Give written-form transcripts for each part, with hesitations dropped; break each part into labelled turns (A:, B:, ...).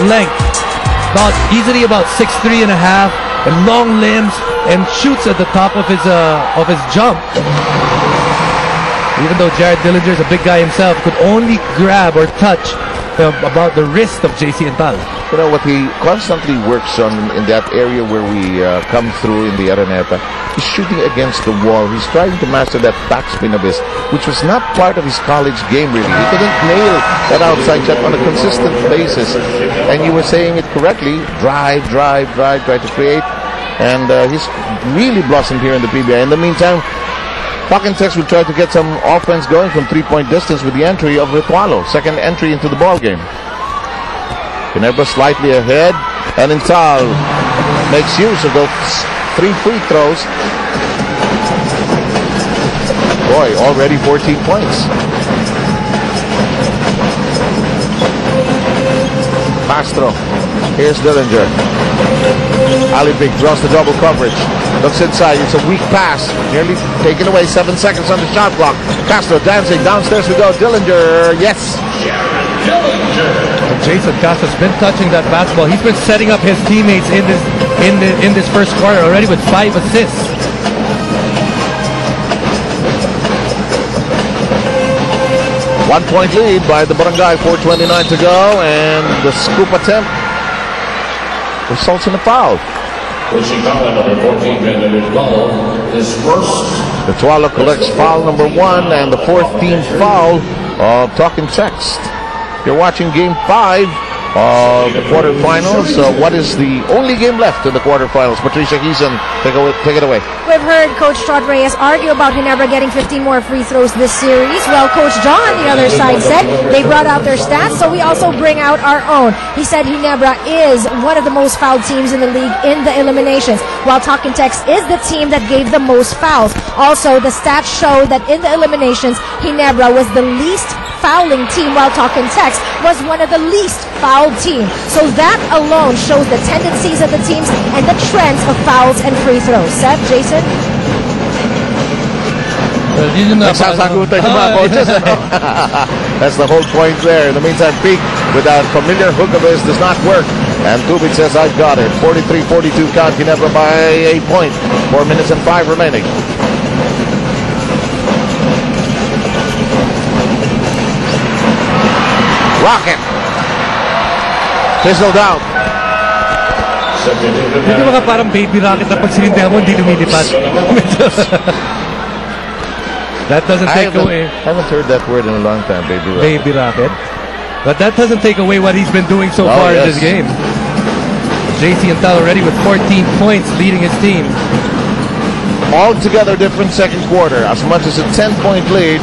A: length, easily about 6'3" and a half, and long limbs, and shoots at the top of his jump. Even though Jared Dillinger is a big guy himself, could only grab or touch about the wrist of JC Ental.
B: You know what he constantly works on in that area where we come through in the Araneta? He's shooting against the wall. He's trying to master that backspin of his, which was not part of his college game really. He couldn't nail that outside shot on a consistent basis. And you were saying it correctly. Drive, try to create. And he's really blossomed here in the PBA. In the meantime, Talking Tex will try to get some offense going from three-point distance with the entry of Ritualo. Second entry into the ball game. Ginebra slightly ahead, and Ental makes use of those 3 free throws. Boy, already 14 points. Castro. Here's Dillinger. Alipig draws the double coverage. Looks inside. It's a weak pass. Nearly taken away. 7 seconds on the shot clock. Castro dancing. Downstairs we go. Dillinger. Yes.
A: Jason Castro's been touching that basketball. He's been setting up his teammates in this first quarter already with 5 assists.
B: One-point lead by the Barangay. 4:29 to go, and the scoop attempt results in a foul.
C: Number 14, is first.
B: Ritualo collects foul number 1 and the 4th team foul of Talking Text. You're watching Game 5 of the quarterfinals. What is the only game left in the quarterfinals? Patricia Gieson, take it away.
D: We've heard Coach Todd Reyes argue about Ginebra getting 15 more free throws this series. Well, Coach John on the other side said they brought out their stats, so we also bring out our own. He said Ginebra is one of the most fouled teams in the league in the eliminations, while Talking Text is the team that gave the most fouls. Also, the stats show that in the eliminations, Ginebra was the least fouling team, while Talking Text was one of the least fouled teams. So that alone shows the tendencies of the teams and the trends of fouls and free throws. Seth, Jason?
B: Nagsasagutan yung mga coaches. That's the whole point there. In the meantime, Peak with that familiar hook of his does not work. And Tubig says, I've got it. 43-42 count. Ginebra by 8 points. 4 minutes and 5 remaining. Rocket. Fizzled out.
A: Hindi mga parang baby rocket na pag sinindihan mo, hindi lumilipad. That doesn't take away.
B: I haven't heard that word in a long time, baby rocket.
A: Baby rocket. But that doesn't take away what he's been doing so far in this game. JC Ental already with 14 points leading his team.
B: Altogether different second quarter. As much as a 10-point lead.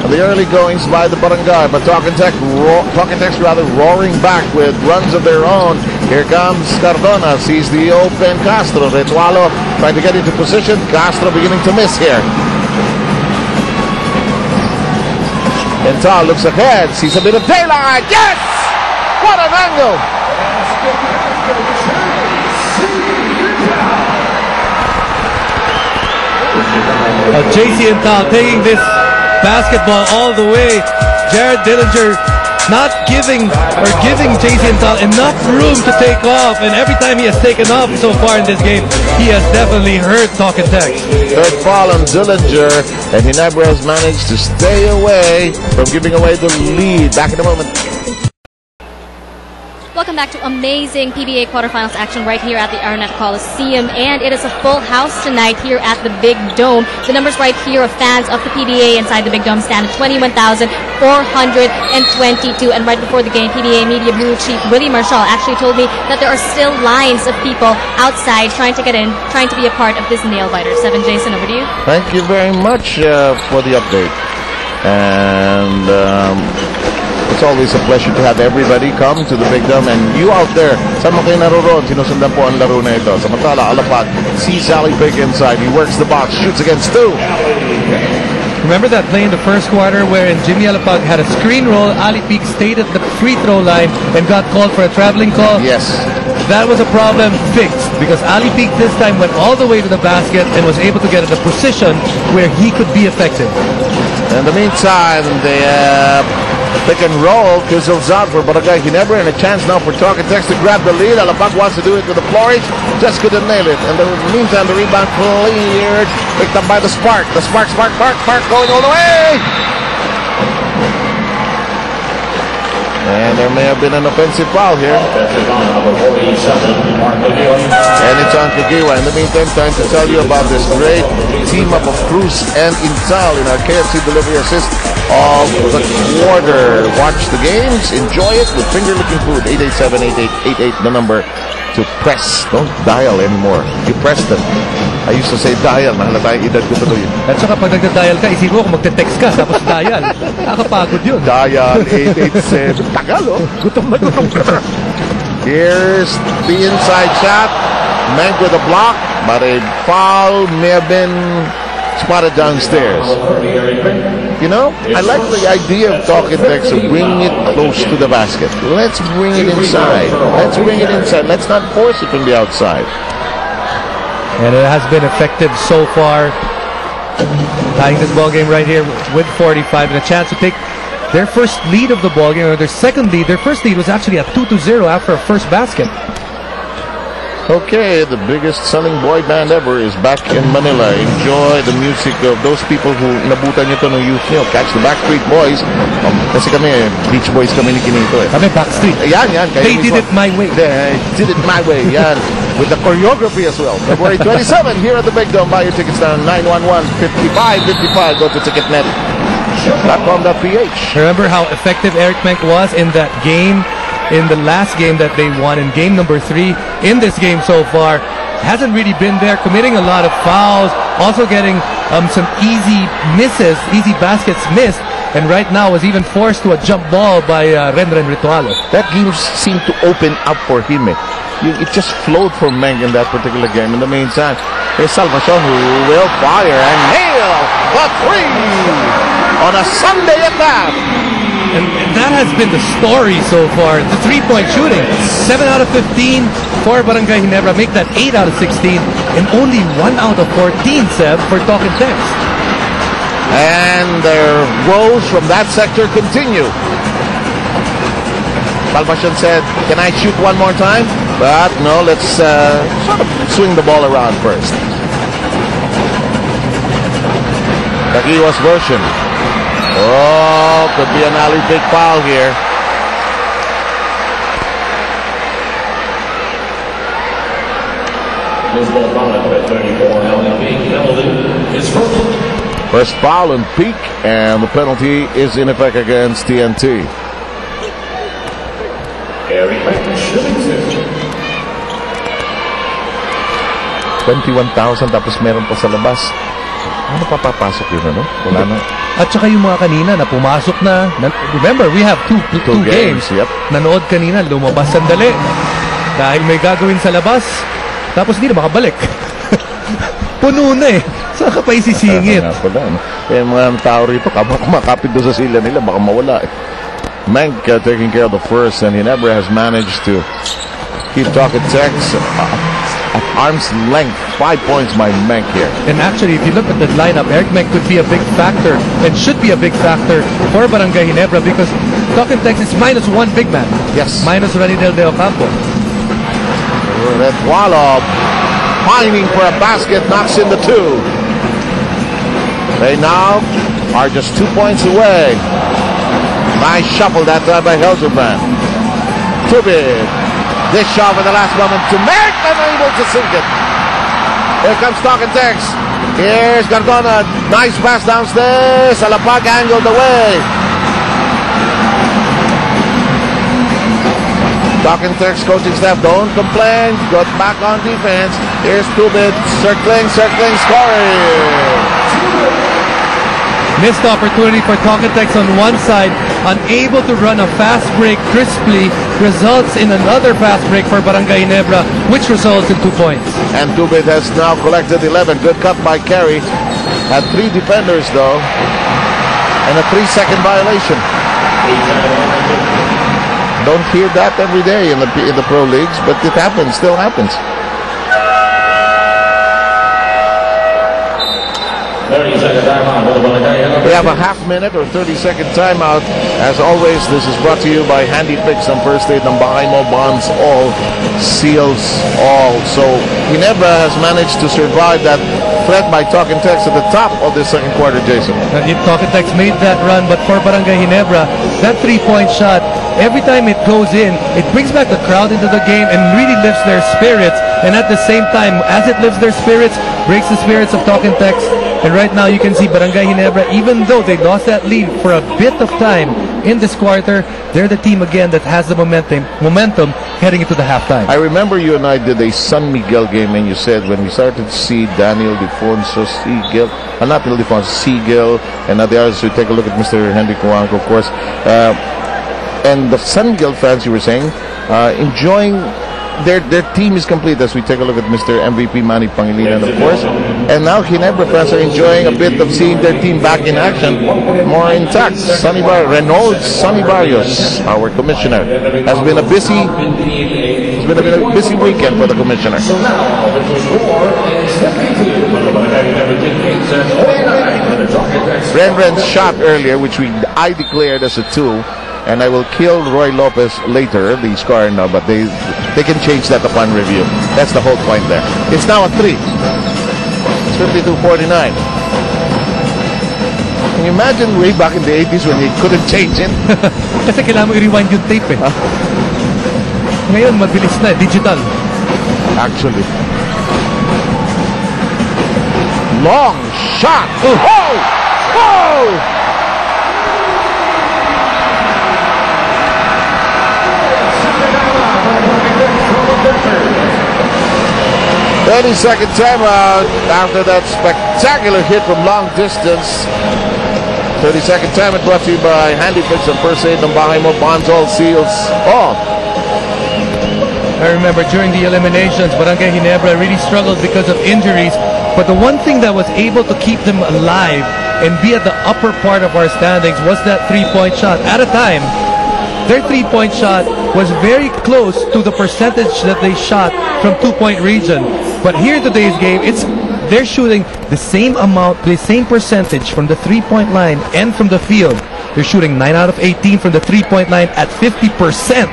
B: The early goings by the Barangay, but Talking Text roaring back with runs of their own. Here comes Cardona, sees the open Castro. Ritualo trying to get into position. Castro beginning to miss here. Ental looks ahead, sees a bit of daylight. Yes! What an angle!
A: JC Ental taking this basketball all the way. Jared Dillinger not giving JC Ental enough room to take off, and every time he has taken off so far in this game, he has definitely hurt Talking Text.
B: Third foul on Dillinger, and Ginebra has managed to stay away from giving away the lead. Back in a moment.
E: Welcome back to amazing PBA quarterfinals action right here at the Araneta Coliseum, and it is a full house tonight here at the Big Dome. The numbers right here of fans of the PBA inside the Big Dome stand at 21,422, and right before the game, PBA Media Bureau Chief Willie Marshall actually told me that there are still lines of people outside trying to get in, trying to be a part of this nail-biter. 7, Jason, over to you.
B: Thank you very much for the update. And it's always a pleasure to have everybody come to the Big Dome, and you out there, saan mo kayo naroon? Sinusundan po ang laro na ito. Samantala, Alapag sees Alipig inside. He works the box, shoots against 2.
A: Remember that play in the first quarter wherein Jimmy Alapag had a screen roll, Alipig stayed at the free throw line and got called for a traveling call?
B: Yes.
A: That was a problem fixed because Alipig this time went all the way to the basket and was able to get in a position where he could be effective.
B: In the meantime, the Pick and roll, Kizzles out for Barangay Ginebra, and a chance now for Talk and Text to grab the lead. Alabang wants to do it with the flourish, just couldn't nail it. And in the meantime, the rebound cleared, picked up by the Spark. The Spark going all the way! And there may have been an offensive foul here. And it's on Kagiwa. In the meantime, time to tell you about this great team up of Cruz and Intal in our KFC delivery assist of the quarter. Watch the games, enjoy it with finger-licking food. 887-8888, the number to press. Don't dial anymore. You press them. I used to say dial. Nahalatay edad ko tuloy.
A: At saka pag nagda-dial ka, isipin mo kung magte-text ka, tapos dial. Nakakapagod yun.
B: Dial 887. Tagal, oh. Gutom na gutom ka. Here's the inside shot. Menk with a block, but a foul may have been spotted downstairs. You know, I like the idea of Talk and Text of bringing it close to the basket. Let's bring it inside. Let's bring it inside. Let's not force it from the outside.
A: And it has been effective so far. Tying this ball game right here with 45 and a chance to take their first lead of the ball game, or their second lead. Their first lead was actually at 2-0 after a first basket.
B: Okay, the biggest selling boy band ever is back in Manila. Enjoy the music of those people who inabutan nyo to ng youth nyo. Catch the Backstreet Boys. Kasi kami, Beach Boys kami ni Kinito eh.
A: Kami Backstreet.
B: Yan.
A: They did it my way.
B: They did it my way, yan. With the choreography as well. February 27 here at the Big Dome. Buy your tickets down 911-5555. Go to ticketnet.com.ph.
A: Remember how effective Eric Menk was in that game? In the last game that they won, in game number 3, in this game so far, hasn't really been there, committing a lot of fouls, also getting some easy misses, easy baskets missed, and right now was even forced to a jump ball by Renren Ritualo.
B: That game seemed to open up for him. It just flowed for Menk in that particular game. In the meantime, here's Salvacion who will fire and nail the 3 on a Sunday at that.
A: And that has been the story so far. The three-point shooting, 7 out of 15 for Barangay Ginebra. Make that 8 out of 16, and only 1 out of 14, Seb, for Talk and Text.
B: And their woes from that sector continue. Salvacion said, "Can I shoot one more time?" But no, let's sort of swing the ball around first. Tagiwa's version. Oh, could be an alley big foul here. First foul and peak, and the penalty is in effect against TNT. 21,000 tapos meron pa sa labas. Ano papapasok yun, ano? Wala na.
A: At saka yung mga kanina na pumasok na, remember, we have two games.
B: Yep.
A: Nanood kanina, lumabas sandali. Dahil may gagawin sa labas, tapos hindi na makabalik. Puno na eh. Saan ka pa isisingit?
B: Kaya mga tao rito, kumakapit doon sa sila nila, baka mawala eh. Menk taking care of the first, and Ginebra has managed to keep Talk and Text at arm's length. 5 points by Menk here.
A: And actually, if you look at the lineup, Eric Menk could be a big factor and should be a big factor for Barangay Ginebra because Talk and Text is -1 big man.
B: Yes.
A: Minus Ranidel de Ocampo.
B: Retualo pining for a basket, knocks in the 2. They now are just 2 points away. Nice shuffle that time by Helderbrand. Tubid. This shot at the last moment to Menk, unable to sink it. Here comes Talk and Text. Here's Cardona. Nice pass downstairs. Alapag angled away. Talk and Text coaching staff, don't complain. Got back on defense. Here's Tubid. Circling, scoring.
A: Missed opportunity for Talk and Text on one side, unable to run a fast break crisply, results in another fast break for Barangay Ginebra, which results in 2 points.
B: And Tubid has now collected 11. Good cut by Kerry. Had 3 defenders though, and a 3-second violation. Don't hear that every day in the pro leagues, but it happens, still happens.
C: 30-second timeout for the Barangay Ginebra.
B: We have a half-minute or 30-second timeout. As always, this is brought to you by Handy Picks and First Aid ng Bahay Mo, bonds all, seals all. So Ginebra has managed to survive that threat by Talk and Text at the top of the second quarter, Jason.
A: Talk and Text made that run, but for Barangay Ginebra, that three-point shot, every time it goes in, it brings back the crowd into the game and really lifts their spirits. And at the same time, as it lifts their spirits, breaks the spirits of Talk and Text. And right now you can see Barangay Ginebra, even though they lost that lead for a bit of time in this quarter, they're the team again that has the momentum heading into the halftime.
B: I remember you and I did a San Miguel game, and you said when we started to see Daniel Defonso Sigel, not Daniel Defonso, Sigel, and the others, we take a look at Mr. Henry Cuanco, of course, and the San Miguel fans, you were saying, enjoying their team is complete as we take a look at Mr. MVP Manny Pangilinan, of course. And now Ginebra fans are enjoying a bit of seeing their team back in action, more intact. Renaud Sonny Barrios, our commissioner, has been a busy weekend for the commissioner. Ren's shot earlier, which I declared as a 2. And I will kill Roy Lopez later, the scorer now, but they can change that upon review. That's the whole point there. It's now a 3. It's 52-49. Can you imagine way back in the 80s when you couldn't change it?
A: Kasi kailangan mo i-rewind yung tape eh. Ngayon, mabilis na, digital.
B: Actually. Long shot! Oh! Oh! 30-second timeout after that spectacular hit from long distance. 30-second timeout brought to you by Handy Picks and First Aid ng Bahay Mo, bonds all, seals all.
A: I remember during the eliminations, Barangay Ginebra really struggled because of injuries. But the one thing that was able to keep them alive and be at the upper part of our standings was that three-point shot. At a time, their three-point shot was very close to the percentage that they shot from two-point region. But here in today's game, they're shooting the same amount, the same percentage from the three-point line and from the field. They're shooting 9 out of 18 from the three-point line at 50%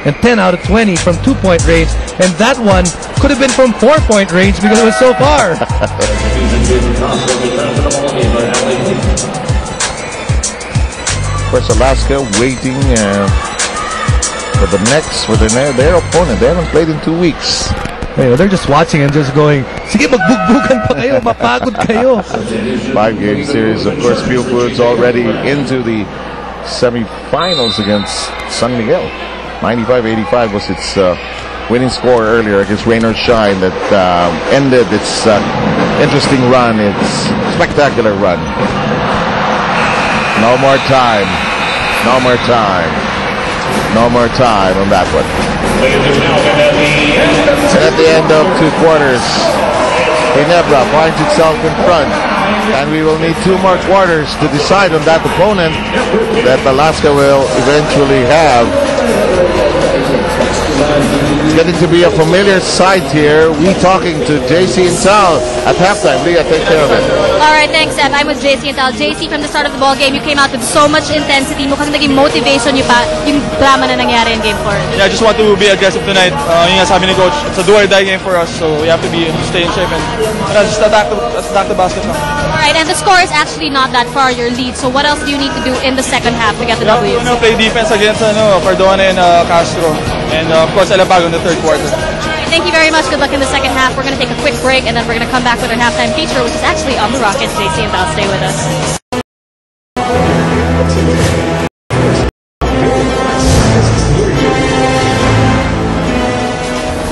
A: and 10 out of 20 from two-point range. And that one could have been from four-point range because it was so far.
B: Of course, Alaska waiting for the next, for their opponent. They haven't played in 2 weeks.
A: They're just watching and just going, sige, magbugbugan pa kayo, mapagod kayo.
B: 5-game series. Of course, Fieldwood's already into the semifinals against San Miguel. 95-85 was its winning score earlier against Raynor Shine that ended its interesting run, its spectacular run. No more time. No more time. No more time on that one. At the end of 2 quarters, Ginebra finds itself in front. And we will need 2 more quarters to decide on that opponent that Alaska will eventually have. It's getting to be a familiar sight here. We talking to JC and Tal at halftime. Leah, take care of it.
E: Alright, thanks, Ev. I'm with JC and Tal. JC, from the start of the ball game, you came out with so much intensity. Mukhang naging motivation yung drama na nangyari in Game 4.
F: Yeah, I just want to be aggressive tonight. Yung nga sabi ni Coach, it's a do or die game for us, so we have to stay in shape and just attack the basket now.
E: Alright, and the score is actually not that far your lead, so what else do you need to do in the second half to get the W?
F: We're going to play defense against Cardona and Castro, and of course Elapago in the third quarter.
E: Thank you very much. Good luck in the second half. We're going to take a quick break, and then we're going to come back with our halftime feature, which is actually on the Rockets. JC and Val, stay with us.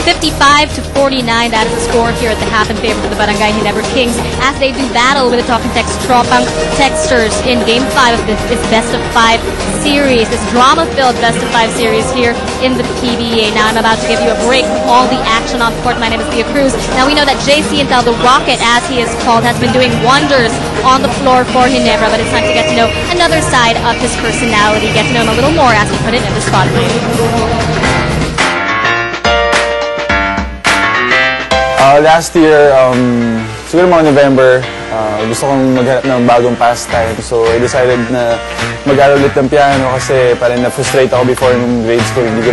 E: 55-49, that is the score here at the half in favor of the Barangay Ginebra Kings as they do battle with the Talk and Text Tropang Texters in Game 5 of this Best of 5 series, this drama-filled Best of 5 series here in the PBA. Now I'm about to give you a break from all the action on court. My name is Leah Cruz. Now we know that JC Intel, the Rocket as he is called, has been doing wonders on the floor for Ginebra, but it's time to get to know another side of his personality, get to know him a little more as we put it in the spotlight.
G: Last year, siguro mga November, gusto kong maghanap ng bagong pastime. So I decided na mag-aral ulit ng piano kasi parang na-frustrate ako before ng grade school. Hindi ko